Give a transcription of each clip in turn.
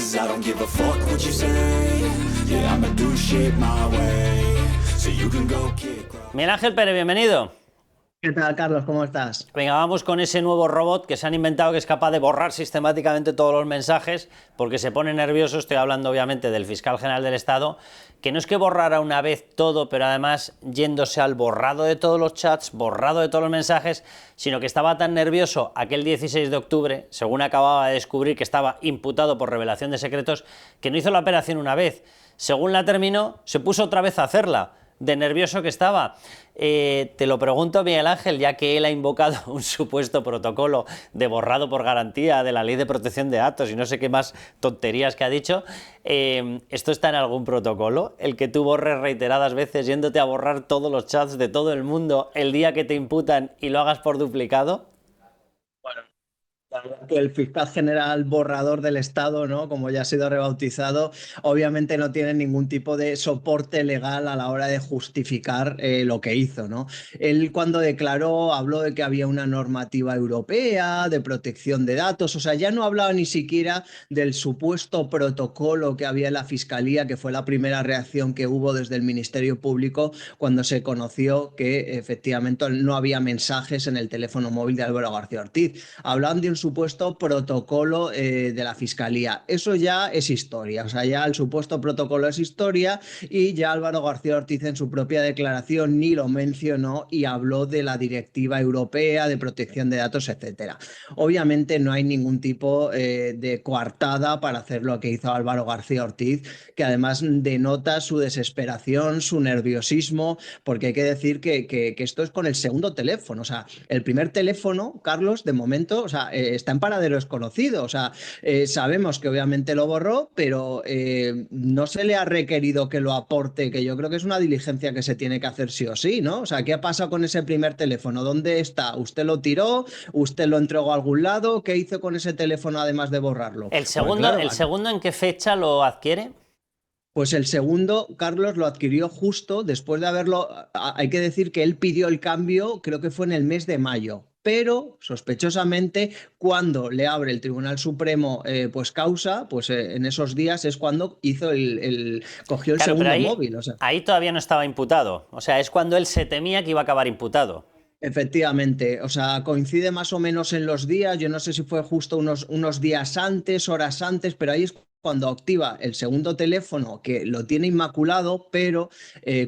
'cause I don't give a fuck what you say. Yeah, I'ma do shit my way, so you can go kick rocks. Miguel Ángel Pérez, bienvenido. ¿Qué tal, Carlos? ¿Cómo estás? Venga, vamos con ese nuevo robot que se han inventado que es capaz de borrar sistemáticamente todos los mensajes porque se pone nervioso. Estoy hablando obviamente del fiscal general del Estado, que no es que borrara una vez todo, pero además yéndose al borrado de todos los chats, borrado de todos los mensajes, sino que estaba tan nervioso aquel 16 de octubre, según acababa de descubrir que estaba imputado por revelación de secretos, que no hizo la operación una vez. Según la terminó, se puso otra vez a hacerla, de nervioso que estaba. Te lo pregunto, Miguel Ángel, ya que él ha invocado un supuesto protocolo de borrado por garantía de la Ley de Protección de Datos y no sé qué más tonterías que ha dicho. ¿Esto está en algún protocolo? El que tú borres reiteradas veces yéndote a borrar todos los chats de todo el mundo el día que te imputan y lo hagas por duplicado. Bueno, la verdad que el fiscal general borrador del Estado, ¿no? Como ya ha sido rebautizado, obviamente no tiene ningún tipo de soporte legal a la hora de justificar lo que hizo, ¿no? Él cuando declaró habló de que había una normativa europea de protección de datos, o sea, ya no hablaba ni siquiera del supuesto protocolo que había en la Fiscalía, que fue la primera reacción que hubo desde el Ministerio Público cuando se conoció que efectivamente no había mensajes en el teléfono móvil de Álvaro García Ortiz. Hablaban de un supuesto protocolo de la Fiscalía. Eso ya es historia, o sea, ya el supuesto protocolo es historia y ya Álvaro García Ortiz en su propia declaración ni lo mencionó y habló de la Directiva Europea de Protección de Datos, etcétera. Obviamente no hay ningún tipo de coartada para hacer lo que hizo Álvaro García Ortiz, que además denota su desesperación, su nerviosismo, porque hay que decir que esto es con el segundo teléfono, o sea, el primer teléfono, Carlos, de momento, o sea, está en paradero desconocido, o sea, sabemos que obviamente lo borró, pero no se le ha requerido que lo aporte, que yo creo que es una diligencia que se tiene que hacer sí o sí, ¿no? O sea, ¿qué ha pasado con ese primer teléfono? ¿Dónde está? ¿Usted lo tiró? ¿Usted lo entregó a algún lado? ¿Qué hizo con ese teléfono además de borrarlo? ¿El segundo, Pues claro, ¿el segundo en qué fecha lo adquiere? pues el segundo, Carlos, lo adquirió justo después de haberlo. Hay que decir que él pidió el cambio, creo que fue en el mes de mayo. Pero sospechosamente, cuando le abre el Tribunal Supremo pues causa, pues en esos días es cuando cogió el Claro, pero segundo móvil. O sea. ahí todavía no estaba imputado. O sea, es cuando él se temía que iba a acabar imputado. Efectivamente, o sea, coincide más o menos en los días, yo no sé si fue justo unos días antes, horas antes, pero ahí es cuando activa el segundo teléfono que lo tiene inmaculado, pero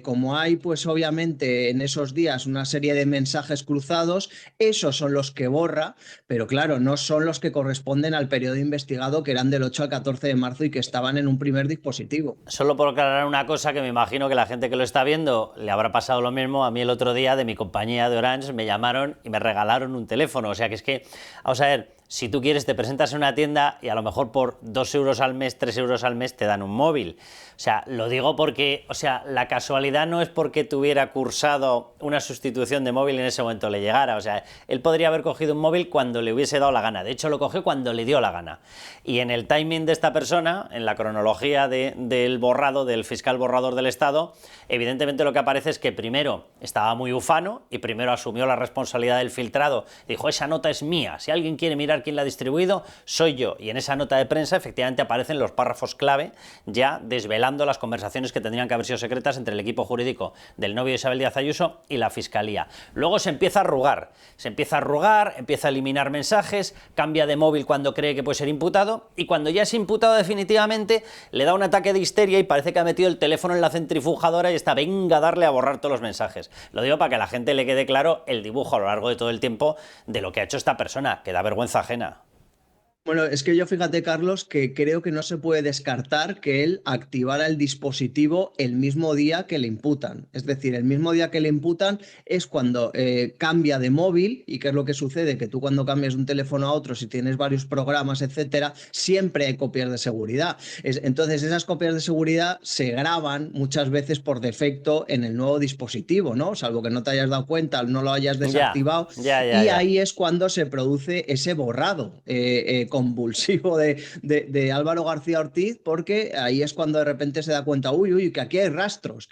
como hay pues obviamente en esos días una serie de mensajes cruzados, esos son los que borra, pero claro, no son los que corresponden al periodo investigado que eran del 8 al 14 de marzo y que estaban en un primer dispositivo. Solo por aclarar una cosa que me imagino que la gente que lo está viendo le habrá pasado lo mismo. A mí el otro día de mi compañía de Orange me llamaron y me regalaron un teléfono. O sea que es que, vamos a ver, si tú quieres te presentas en una tienda y a lo mejor por 2 euros al mes, 3 euros al mes te dan un móvil. O sea, lo digo porque, o sea, la casualidad no es porque tuviera cursado una sustitución de móvil y en ese momento le llegara. O sea, él podría haber cogido un móvil cuando le hubiese dado la gana. De hecho, lo cogió cuando le dio la gana. Y en el timing de esta persona, en la cronología del borrado, del fiscal borrador del Estado, evidentemente lo que aparece es que primero estaba muy ufano y primero asumió la responsabilidad del filtrado. Dijo, esa nota es mía. Si alguien quiere mirar quién la ha distribuido, soy yo. Y en esa nota de prensa efectivamente aparecen los párrafos clave ya desvelando las conversaciones que tendrían que haber sido secretas entre el equipo jurídico del novio de Isabel Díaz Ayuso y la Fiscalía. Luego se empieza a arrugar, empieza a eliminar mensajes, cambia de móvil cuando cree que puede ser imputado y cuando ya es imputado definitivamente le da un ataque de histeria y parece que ha metido el teléfono en la centrifugadora y está venga a darle a borrar todos los mensajes. Lo digo para que a la gente le quede claro el dibujo a lo largo de todo el tiempo de lo que ha hecho esta persona, que da vergüenza ajena. Bueno, es que yo fíjate, Carlos, que creo que no se puede descartar que él activara el dispositivo el mismo día que le imputan. Es decir, el mismo día que le imputan es cuando cambia de móvil. ¿Y qué es lo que sucede? Que tú cuando cambias de un teléfono a otro, si tienes varios programas, etcétera, siempre hay copias de seguridad. Entonces, esas copias de seguridad se graban muchas veces por defecto en el nuevo dispositivo, ¿no? Salvo que no te hayas dado cuenta, no lo hayas desactivado. Ya. Ahí es cuando se produce ese borrado. convulsivo de Álvaro García Ortiz, porque ahí es cuando de repente se da cuenta, uy, que aquí hay rastros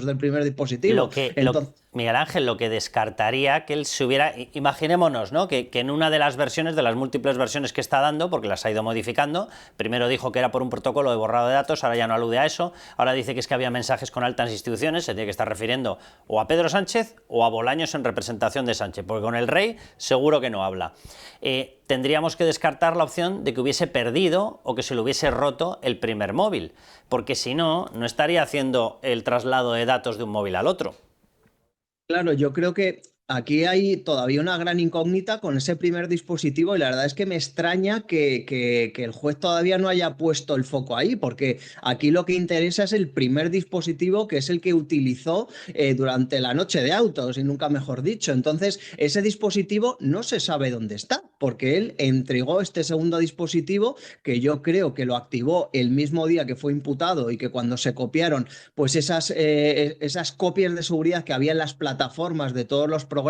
del primer dispositivo. Miguel Ángel, lo que descartaría que él se hubiera... Imaginémonos, ¿no?, que en una de las versiones, de las múltiples versiones que está dando, porque las ha ido modificando, primero dijo que era por un protocolo de borrado de datos, ahora ya no alude a eso, ahora dice que es que había mensajes con altas instituciones, se tiene que estar refiriendo o a Pedro Sánchez o a Bolaños en representación de Sánchez, porque con el rey seguro que no habla. Tendríamos que descartar la opción de que hubiese perdido o que se le hubiese roto el primer móvil, porque si no, no estaría haciendo el traslado de datos de un móvil al otro. Claro, yo creo que aquí hay todavía una gran incógnita con ese primer dispositivo y la verdad es que me extraña que el juez todavía no haya puesto el foco ahí, porque aquí lo que interesa es el primer dispositivo, que es el que utilizó durante la noche de autos, y nunca mejor dicho. Entonces, ese dispositivo no se sabe dónde está, porque él entregó este segundo dispositivo, que yo creo que lo activó el mismo día que fue imputado y que cuando se copiaron pues esas copias de seguridad que había en las plataformas de todos los programas,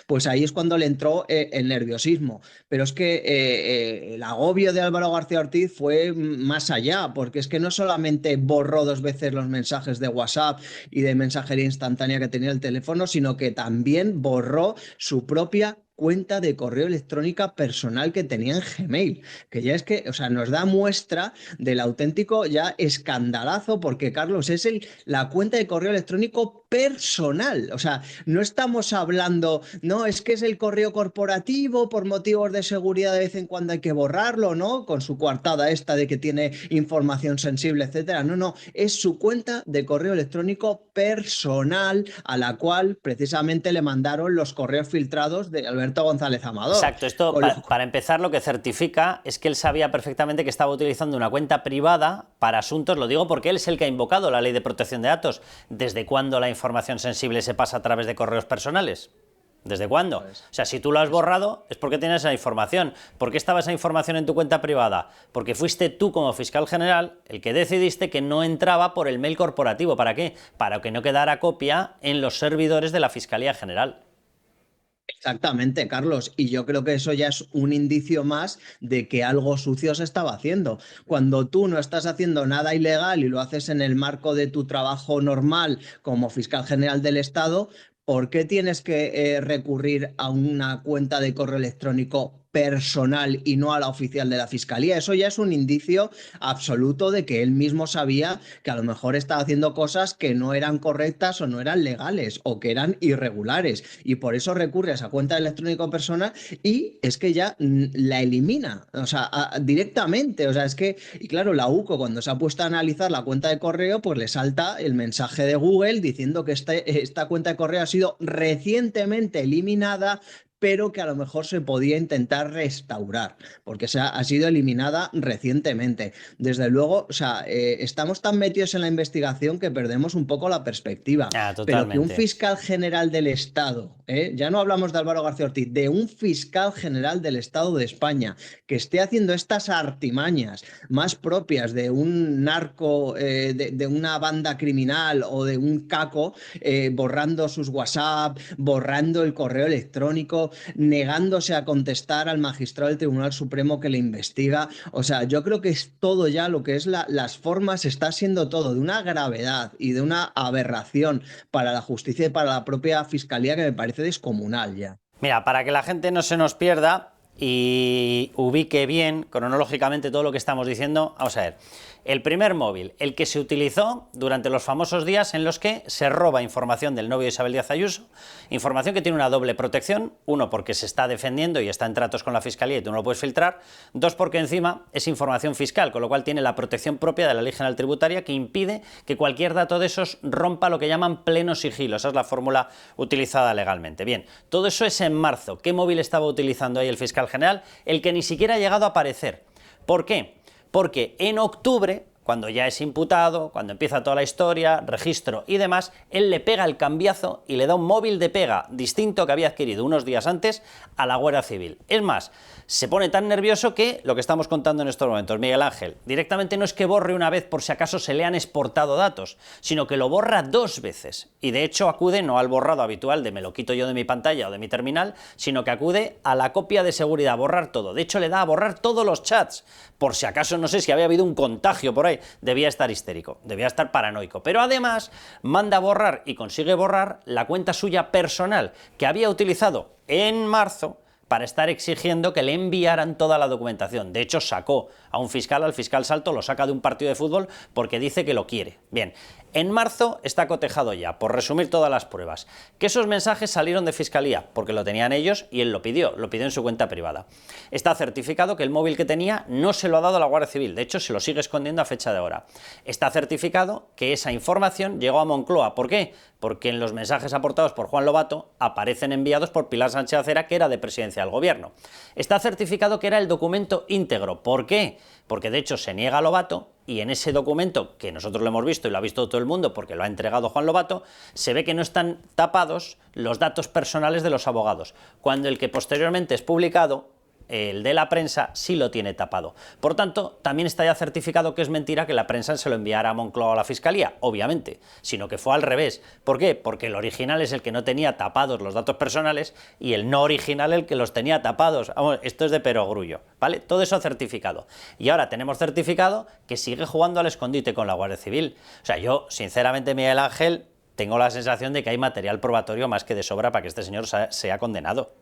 pues ahí es cuando le entró el nerviosismo. Pero es que el agobio de Álvaro García Ortiz fue más allá, porque es que no solamente borró 2 veces los mensajes de WhatsApp y de mensajería instantánea que tenía el teléfono, sino que también borró su propia cuenta de correo electrónica personal que tenía en Gmail, que ya es que, o sea, nos da muestra del auténtico ya escandalazo, porque, Carlos, es la cuenta de correo electrónico personal. O sea, no estamos hablando, no, es que es el correo corporativo, por motivos de seguridad de vez en cuando hay que borrarlo, ¿no? Con su coartada esta de que tiene información sensible, etcétera. No, es su cuenta de correo electrónico personal, a la cual precisamente le mandaron los correos filtrados de Alberto González Amador. Exacto, esto para empezar lo que certifica es que él sabía perfectamente que estaba utilizando una cuenta privada para asuntos, lo digo porque él es el que ha invocado la ley de protección de datos. ¿Desde cuándo la información sensible se pasa a través de correos personales? ¿Desde cuándo? O sea, si tú lo has borrado es porque tienes esa información. ¿Por qué estaba esa información en tu cuenta privada? Porque fuiste tú como fiscal general el que decidiste que no entraba por el mail corporativo. ¿Para qué? Para que no quedara copia en los servidores de la Fiscalía General. Exactamente, Carlos, y yo creo que eso ya es un indicio más de que algo sucio se estaba haciendo. Cuando tú no estás haciendo nada ilegal y lo haces en el marco de tu trabajo normal como fiscal general del Estado, ¿por qué tienes que recurrir a una cuenta de correo electrónico personal y no a la oficial de la Fiscalía? Eso ya es un indicio absoluto de que él mismo sabía que a lo mejor estaba haciendo cosas que no eran correctas o no eran legales o que eran irregulares, y por eso recurre a esa cuenta electrónica personal y es que ya la elimina, o sea, directamente. O sea, es que, y claro, la UCO, cuando se ha puesto a analizar la cuenta de correo, pues le salta el mensaje de Google diciendo que esta cuenta de correo ha sido recientemente eliminada, pero que a lo mejor se podía intentar restaurar, porque ha sido eliminada recientemente. Desde luego, o sea, estamos tan metidos en la investigación que perdemos un poco la perspectiva. Pero que un fiscal general del Estado, ya no hablamos de Álvaro García Ortiz, de un fiscal general del Estado de España, que esté haciendo estas artimañas más propias de un narco, de una banda criminal o de un caco, borrando sus WhatsApp, borrando el correo electrónico, negándose a contestar al magistrado del Tribunal Supremo que le investiga. O sea, yo creo que es todo ya lo que es las formas, está siendo todo de una gravedad y de una aberración para la justicia y para la propia Fiscalía que me parece descomunal ya. Mira, para que la gente no se nos pierda y ubique bien cronológicamente todo lo que estamos diciendo, vamos a ver. El primer móvil, el que se utilizó durante los famosos días en los que se roba información del novio de Isabel Díaz Ayuso, información que tiene una doble protección: uno, porque se está defendiendo y está en tratos con la Fiscalía y tú no lo puedes filtrar; dos, porque encima es información fiscal, con lo cual tiene la protección propia de la Ley General Tributaria, que impide que cualquier dato de esos rompa lo que llaman pleno sigilo. Esa es la fórmula utilizada legalmente. Bien, todo eso es en marzo. ¿Qué móvil estaba utilizando ahí el fiscal general? El que ni siquiera ha llegado a aparecer. ¿Por qué? Porque en octubre cuando ya es imputado, cuando empieza toda la historia, registro y demás, él le pega el cambiazo y le da un móvil de pega distinto que había adquirido unos días antes a la Guardia Civil. Es más, se pone tan nervioso que, lo que estamos contando en estos momentos, Miguel Ángel, directamente no es que borre una vez por si acaso se le han exportado datos, sino que lo borra 2 veces. Y de hecho acude no al borrado habitual de me lo quito yo de mi pantalla o de mi terminal, sino que acude a la copia de seguridad, borrar todo. De hecho le da a borrar todos los chats, por si acaso no sé si había habido un contagio por ahí. Debía estar histérico, debía estar paranoico. Pero además manda a borrar y consigue borrar la cuenta suya personal que había utilizado en marzo para estar exigiendo que le enviaran toda la documentación. De hecho, sacó a un fiscal, al fiscal Salto, lo saca de un partido de fútbol porque dice que lo quiere. Bien, en marzo está cotejado ya, por resumir todas las pruebas, que esos mensajes salieron de Fiscalía, porque lo tenían ellos y él lo pidió en su cuenta privada. Está certificado que el móvil que tenía no se lo ha dado a la Guardia Civil, de hecho se lo sigue escondiendo a fecha de ahora. Está certificado que esa información llegó a Moncloa. ¿Por qué? Porque en los mensajes aportados por Juan Lobato aparecen enviados por Pilar Sánchez Acera, que era de Presidencia del Gobierno. Está certificado que era el documento íntegro. ¿Por qué? Porque de hecho se niega a Lobato y en ese documento, que nosotros lo hemos visto y lo ha visto todo el mundo porque lo ha entregado Juan Lobato, se ve que no están tapados los datos personales de los abogados, cuando el que posteriormente es publicado, el de la prensa, sí lo tiene tapado. Por tanto, también está ya certificado que es mentira que la prensa se lo enviara a Moncloa o a la Fiscalía, obviamente, sino que fue al revés. ¿Por qué? Porque el original es el que no tenía tapados los datos personales y el no original el que los tenía tapados. Vamos, esto es de perogrullo, ¿vale? Todo eso certificado. Y ahora tenemos certificado que sigue jugando al escondite con la Guardia Civil. O sea, yo, sinceramente, Miguel Ángel, tengo la sensación de que hay material probatorio más que de sobra para que este señor sea condenado.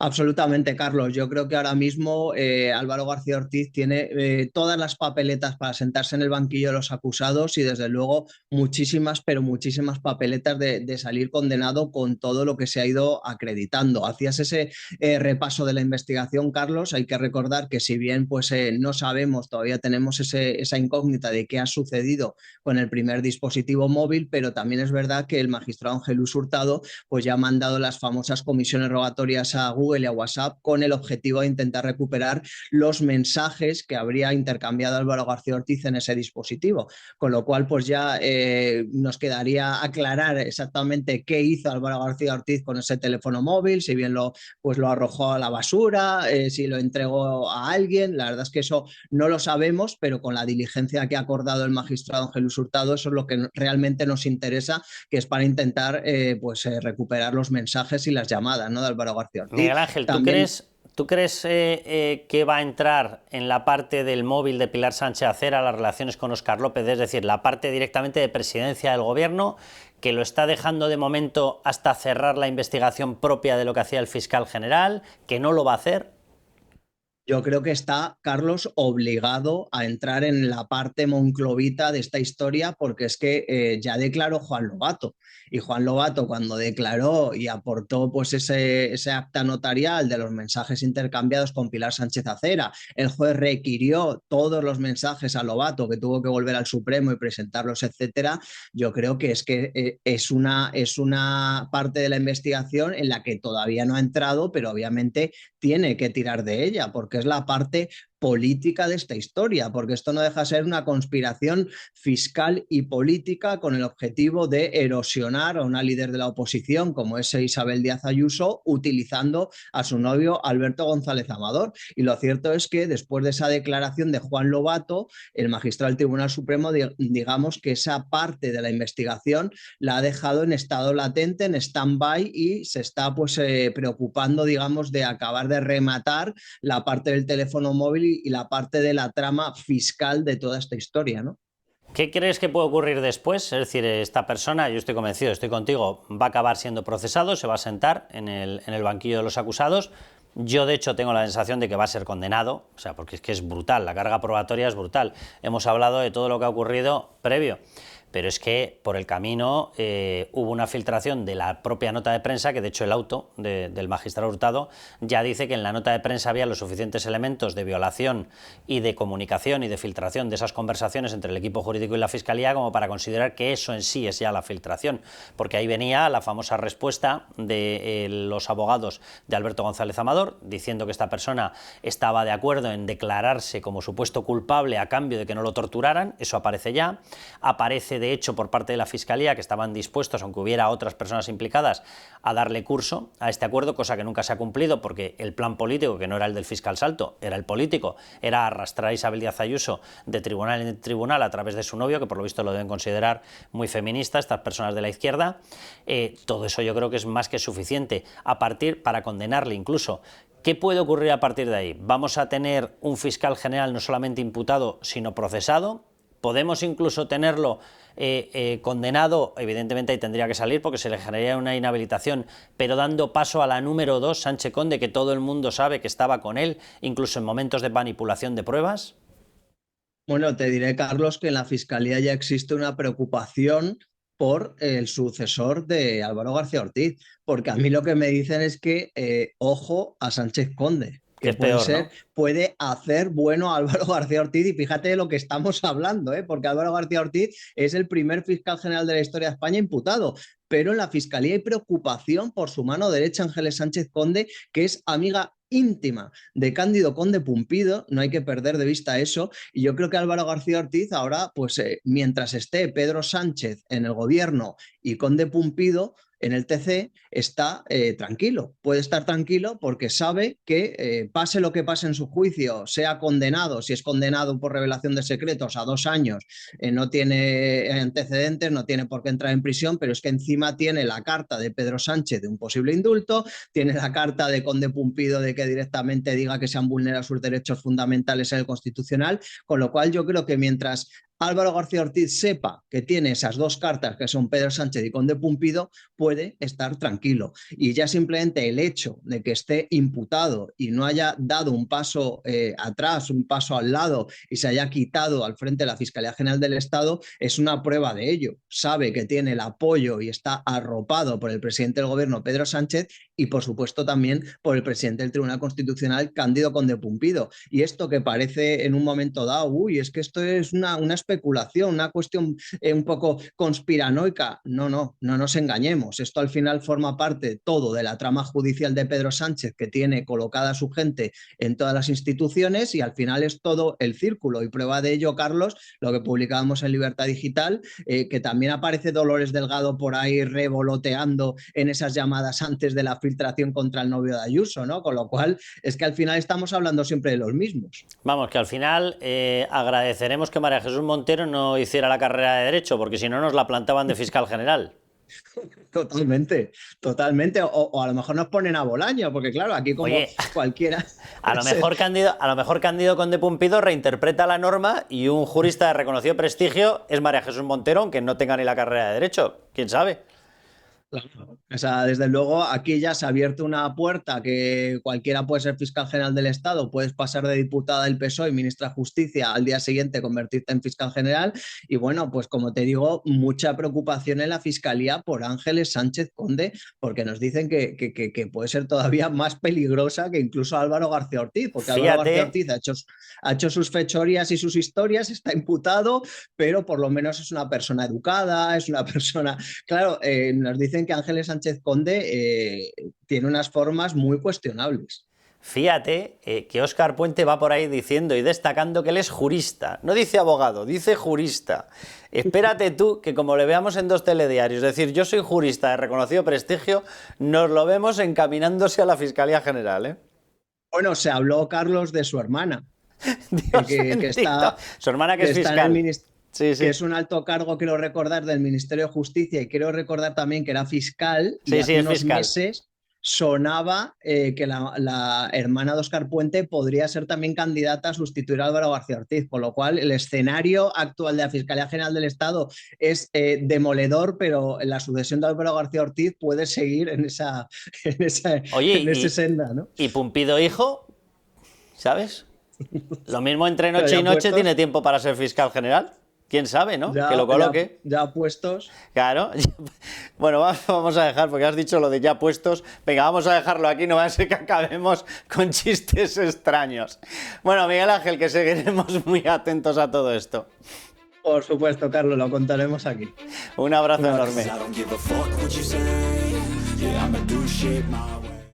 Absolutamente, Carlos. Yo creo que ahora mismo Álvaro García Ortiz tiene todas las papeletas para sentarse en el banquillo de los acusados y desde luego muchísimas, pero muchísimas papeletas de salir condenado con todo lo que se ha ido acreditando. Hacías ese repaso de la investigación, Carlos. Hay que recordar que si bien pues, no sabemos, todavía tenemos esa incógnita de qué ha sucedido con el primer dispositivo móvil, pero también es verdad que el magistrado Ángel Luis Hurtado pues, ya ha mandado las famosas comisiones rogatorias a Google y a WhatsApp con el objetivo de intentar recuperar los mensajes que habría intercambiado Álvaro García Ortiz en ese dispositivo, con lo cual pues ya nos quedaría aclarar exactamente qué hizo Álvaro García Ortiz con ese teléfono móvil, si bien lo arrojó a la basura, si lo entregó a alguien. La verdad es que eso no lo sabemos, pero con la diligencia que ha acordado el magistrado Ángel Luis Hurtado, eso es lo que realmente nos interesa, que es para intentar recuperar los mensajes y las llamadas, ¿no?, de Álvaro García Ortiz. Miguel Ángel, También... ¿tú crees que va a entrar en la parte del móvil de Pilar Sánchez Acera las relaciones con Óscar López, es decir, la parte directamente de presidencia del gobierno, que lo está dejando de momento hasta cerrar la investigación propia de lo que hacía el fiscal general, que no lo va a hacer? Yo creo que está Carlos obligado a entrar en la parte monclovita de esta historia porque es que ya declaró Juan Lobato y Juan Lobato cuando declaró y aportó pues ese acta notarial de los mensajes intercambiados con Pilar Sánchez Acera, el juez requirió todos los mensajes a Lobato que tuvo que volver al Supremo y presentarlos, etcétera. Yo creo que es una parte de la investigación en la que todavía no ha entrado, pero obviamente tiene que tirar de ella porque es la parte política de esta historia, porque esto no deja de ser una conspiración fiscal y política con el objetivo de erosionar a una líder de la oposición como es Isabel Díaz Ayuso, utilizando a su novio Alberto González Amador. Y lo cierto es que después de esa declaración de Juan Lobato, el magistrado del Tribunal Supremo, digamos que esa parte de la investigación la ha dejado en estado latente, en stand-by, y se está pues preocupando, digamos, de acabar de rematar la parte del teléfono móvil y la parte de la trama fiscal de toda esta historia, ¿no? ¿Qué crees que puede ocurrir después? Es decir, esta persona, yo estoy convencido, estoy contigo, va a acabar siendo procesado, se va a sentar en el banquillo de los acusados. Yo, de hecho, tengo la sensación de que va a ser condenado, o sea, porque es que es brutal, la carga probatoria es brutal. Hemos hablado de todo lo que ha ocurrido previo. pero es que por el camino hubo una filtración de la propia nota de prensa, que de hecho el auto del magistrado Hurtado ya dice que en la nota de prensa había los suficientes elementos de violación y de comunicación y de filtración de esas conversaciones entre el equipo jurídico y la Fiscalía como para considerar que eso en sí es ya la filtración, porque ahí venía la famosa respuesta de los abogados de Alberto González Amador, diciendo que esta persona estaba de acuerdo en declararse como supuesto culpable a cambio de que no lo torturaran. Eso aparece ya. Aparece, de hecho, por parte de la Fiscalía que estaban dispuestos, aunque hubiera otras personas implicadas, a darle curso a este acuerdo, cosa que nunca se ha cumplido porque el plan político, que no era el del fiscal Salto, era el político, era arrastrar a Isabel Díaz Ayuso de tribunal en tribunal a través de su novio, que por lo visto lo deben considerar muy feminista, estas personas de la izquierda. Todo eso yo creo que es más que suficiente para condenarle incluso. ¿Qué puede ocurrir a partir de ahí? ¿Vamos a tener un fiscal general no solamente imputado, sino procesado? ¿Podemos incluso tenerlo condenado? Evidentemente ahí tendría que salir porque se le generaría una inhabilitación, pero dando paso a la número 2, Sánchez Conde, que todo el mundo sabe que estaba con él, incluso en momentos de manipulación de pruebas. Bueno, te diré, Carlos, que en la Fiscalía ya existe una preocupación por el sucesor de Álvaro García Ortiz, porque a mí lo que me dicen es que ojo a Sánchez Conde, Que que es peor, ¿no? puede hacer bueno a Álvaro García Ortiz, y fíjate de lo que estamos hablando, porque Álvaro García Ortiz es el primer fiscal general de la historia de España imputado, pero en la Fiscalía hay preocupación por su mano derecha, Ángeles Sánchez Conde, que es amiga íntima de Cándido Conde Pumpido, no hay que perder de vista eso, y yo creo que Álvaro García Ortiz ahora, pues mientras esté Pedro Sánchez en el gobierno y Conde Pumpido en el TC, está tranquilo, puede estar tranquilo porque sabe que pase lo que pase en su juicio, sea condenado, si es condenado por revelación de secretos a 2 años, no tiene antecedentes, no tiene por qué entrar en prisión, pero es que encima tiene la carta de Pedro Sánchez de un posible indulto, tiene la carta de Conde Pumpido de que directamente diga que se han vulnerado sus derechos fundamentales en el Constitucional, con lo cual yo creo que mientras Álvaro García Ortiz sepa que tiene esas 2 cartas, que son Pedro Sánchez y Conde Pumpido, puede estar tranquilo. Y ya simplemente el hecho de que esté imputado y no haya dado un paso atrás, un paso al lado, y se haya quitado al frente de la Fiscalía General del Estado, es una prueba de ello. Sabe que tiene el apoyo y está arropado por el presidente del gobierno, Pedro Sánchez, y por supuesto también por el presidente del Tribunal Constitucional, Cándido Conde Pumpido. Y esto que parece en un momento dado, es que esto es una especulación, una cuestión un poco conspiranoica. No nos engañemos. Esto al final forma parte todo de la trama judicial de Pedro Sánchez, que tiene colocada a su gente en todas las instituciones, y al final es todo el círculo. Y prueba de ello, Carlos, lo que publicábamos en Libertad Digital, que también aparece Dolores Delgado por ahí revoloteando en esas llamadas antes de la filtración contra el novio de Ayuso, ¿no? Con lo cual es que al final estamos hablando siempre de los mismos. Vamos, que al final agradeceremos que María Jesús Montero no hiciera la carrera de Derecho, porque si no nos la plantaban de fiscal general. Totalmente. O a lo mejor nos ponen a Bolaño, porque claro, aquí como cualquiera. A lo mejor Cándido Conde Pumpido reinterpreta la norma y un jurista de reconocido prestigio es María Jesús Montero, aunque no tenga ni la carrera de Derecho. ¿Quién sabe? O sea, desde luego aquí ya se ha abierto una puerta que cualquiera puede ser fiscal general del Estado, puedes pasar de diputada del PSOE y ministra de Justicia al día siguiente convertirte en fiscal general, y bueno, pues como te digo, mucha preocupación en la Fiscalía por Ángeles Sánchez Conde, porque nos dicen que puede ser todavía más peligrosa que incluso Álvaro García Ortiz, porque Álvaro García Ortiz ha hecho sus fechorías y sus historias, está imputado, pero por lo menos es una persona educada, es una persona, claro, nos dicen que Ángeles Sánchez Conde tiene unas formas muy cuestionables. Fíjate que Óscar Puente va por ahí diciendo y destacando que él es jurista. No dice abogado, dice jurista. Espérate tú que como le veamos en 2 telediarios, es decir, yo soy jurista de reconocido prestigio, nos lo vemos encaminándose a la Fiscalía General, ¿eh? Bueno, se habló, Carlos, de su hermana. Que está, su hermana que es fiscal. Sí. Que es un alto cargo, quiero recordar, del Ministerio de Justicia, y quiero recordar también que era fiscal, y hace unos meses sonaba que la hermana de Óscar Puente podría ser también candidata a sustituir a Álvaro García Ortiz, con lo cual el escenario actual de la Fiscalía General del Estado es demoledor, pero la sucesión de Álvaro García Ortiz puede seguir en esa senda, ¿no? Y Pumpido hijo, ¿sabes? Lo mismo entre noche y noche tiene tiempo para ser fiscal general. quién sabe, ¿no? Que lo coloque. Ya puestos. Claro. Bueno, vamos a dejar, porque has dicho lo de ya puestos. Venga, vamos a dejarlo aquí, no va a ser que acabemos con chistes extraños. Bueno, Miguel Ángel, que seguiremos muy atentos a todo esto. Por supuesto, Carlos, lo contaremos aquí. Un abrazo enorme. I don't give a fuck what you say. Yeah, I'ma do shit my way.